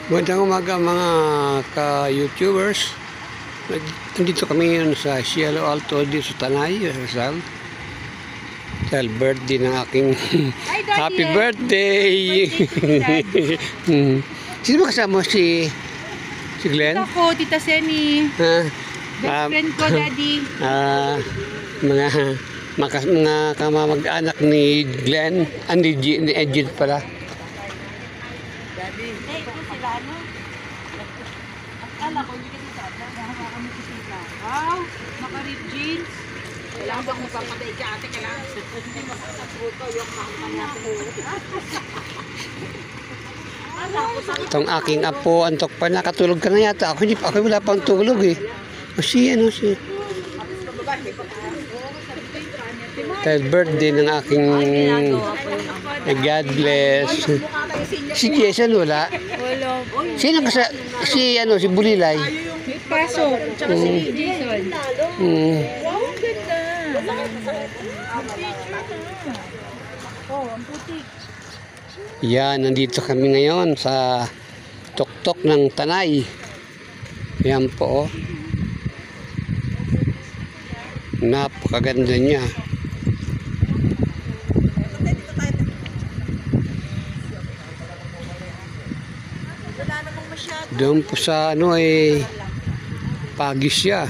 Magandang umaga mga ka-YouTubers. Nandito kami ngayon sa Cielo Alto dito sa Tanay, Rizal. Dahil birthday ng aking happy birthday! Sino ba kasama si Glenn? Tita ko, Tita Seni. Best friend ko, Daddy. Mga kamamag-anak ni Glenn, ni Edgin pala. Daddy. Eh, ito sila ano? Akala ko, hindi kasi sada. Nakahawakan mo si Tita. Wow, naka-rip jeans. Kailangan bang magpapatay ka ate? Kailangan hindi makasapro ko yung makakanya ko. Itong aking apo, antok pa, nakatulog ka na yata. Ako wala pang tulog eh. Si dahil birthday ng aking God bless. Si Jason wala. Sino kasi si Bulilay? May paso. Tsaka si Jason. Wow, ang ganda. Oh, ang putik. Yan, nandito kami ngayon sa tuktok ng Tanay. Yan po. Napakaganda niya. Doon po sa pagis siya.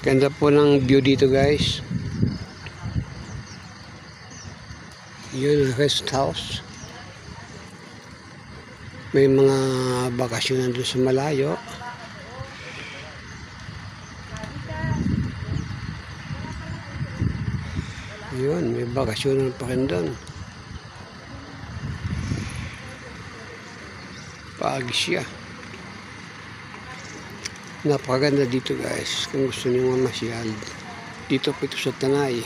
Ganda po ng view dito guys. Yun ang rest house. May mga bakasyonan doon sa malayo. Yun, may bakasyonan pa rin doon. Paagis siya. Napakaganda dito guys. Kung gusto niyo mamasyal, dito po ito sa Tanay.